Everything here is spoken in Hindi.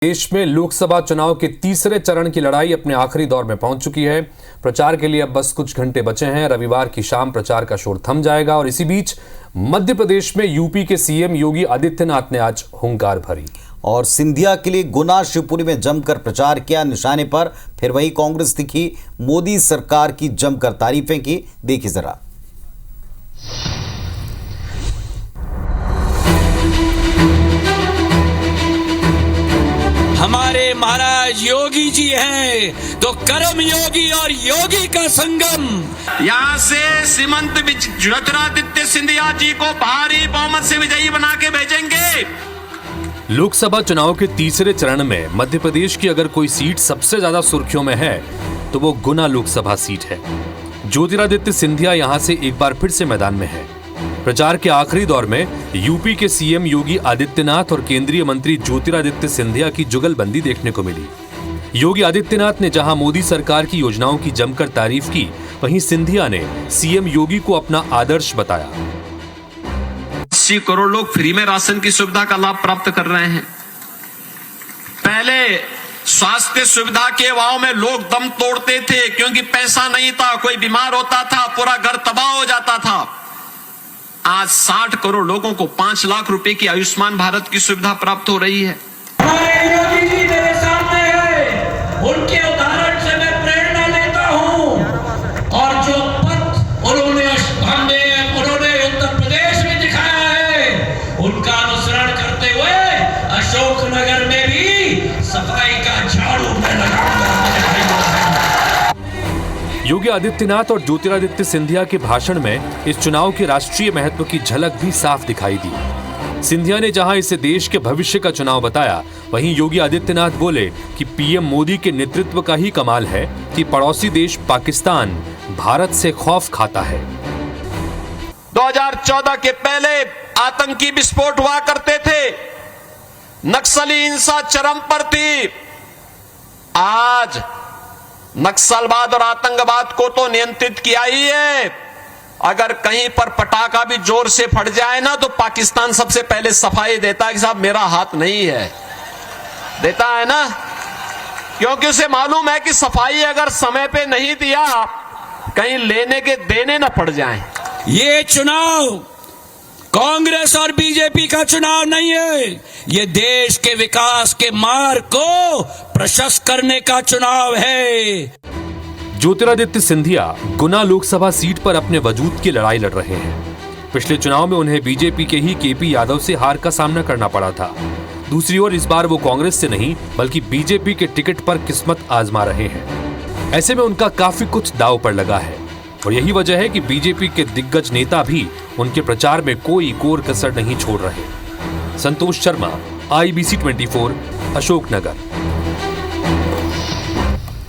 देश में लोकसभा चुनाव के तीसरे चरण की लड़ाई अपने आखिरी दौर में पहुंच चुकी है। प्रचार के लिए अब बस कुछ घंटे बचे हैं। रविवार की शाम प्रचार का शोर थम जाएगा और इसी बीच मध्य प्रदेश में यूपी के सीएम योगी आदित्यनाथ ने आज हुंकार भरी और सिंधिया के लिए गुना शिवपुरी में जमकर प्रचार किया। निशाने पर फिर वही कांग्रेस दिखी, मोदी सरकार की जमकर तारीफें की। देखिए जरा। हमारे महाराज योगी जी हैं तो कर्म योगी और योगी का संगम। यहाँ से श्रीमंत ज्योतिरादित्य सिंधिया जी को भारी बहुमत से विजयी बना के भेजेंगे। लोकसभा चुनाव के तीसरे चरण में मध्य प्रदेश की अगर कोई सीट सबसे ज्यादा सुर्खियों में है तो वो गुना लोकसभा सीट है। ज्योतिरादित्य सिंधिया यहां से एक बार फिर से मैदान में है। प्रचार के आखिरी दौर में यूपी के सीएम योगी आदित्यनाथ और केंद्रीय मंत्री ज्योतिरादित्य सिंधिया की जुगलबंदी देखने को मिली। योगी आदित्यनाथ ने जहां मोदी सरकार की योजनाओं की जमकर तारीफ की, वहीं सिंधिया ने सीएम योगी को अपना आदर्श बताया। 80 करोड़ लोग फ्री में राशन की सुविधा का लाभ प्राप्त कर रहे हैं। पहले स्वास्थ्य सुविधा के अभाव में लोग दम तोड़ते थे क्योंकि पैसा नहीं था, कोई बीमार होता था पूरा घर तबाह हो जाता था। आज 60 करोड़ लोगों को 5 लाख रुपए की आयुष्मान भारत की सुविधा प्राप्त हो रही है। हमारे योगी जी मेरे सामने है, उनके उदाहरण से मैं प्रेरणा लेता हूं और जो पथ उन्होंने उत्तर प्रदेश में दिखाया है उनका अनुसरण करते हुए अशोकनगर में भी सफाई का झाड़ू मैं लगाऊंगा। योगी आदित्यनाथ और ज्योतिरादित्य सिंधिया के भाषण में इस चुनाव के राष्ट्रीय महत्व की झलक भी साफ दिखाई दी। सिंधिया ने जहां इसे देश के भविष्य का चुनाव बताया, वहीं योगी आदित्यनाथ बोले कि पीएम मोदी के नेतृत्व का ही कमाल है कि पड़ोसी देश पाकिस्तान भारत से खौफ खाता है। 2014 के पहले आतंकी विस्फोट हुआ करते थे, नक्सली हिंसा चरम पर थी। आज नक्सलवाद और आतंकवाद को तो नियंत्रित किया ही है। अगर कहीं पर पटाखा भी जोर से फट जाए ना तो पाकिस्तान सबसे पहले सफाई देता है कि साहब मेरा हाथ नहीं है, देता है ना, क्योंकि उसे मालूम है कि सफाई अगर समय पे नहीं दिया कहीं लेने के देने ना पड़ जाएं। ये चुनाव कांग्रेस और बीजेपी का चुनाव नहीं है, ये देश के विकास के मार्ग को प्रशस्त करने का चुनाव है। ज्योतिरादित्य सिंधिया गुना लोकसभा सीट पर अपने वजूद की लड़ाई लड़ रहे हैं। पिछले चुनाव में उन्हें बीजेपी के ही केपी यादव से हार का सामना करना पड़ा था। दूसरी ओर इस बार वो कांग्रेस से नहीं बल्कि बीजेपी के टिकट पर किस्मत आजमा रहे हैं। ऐसे में उनका काफी कुछ दांव पर लगा है और यही वजह है कि बीजेपी के दिग्गज नेता भी उनके प्रचार में कोई कोर कसर नहीं छोड़ रहे। संतोष शर्मा, IBC 24, अशोकनगर।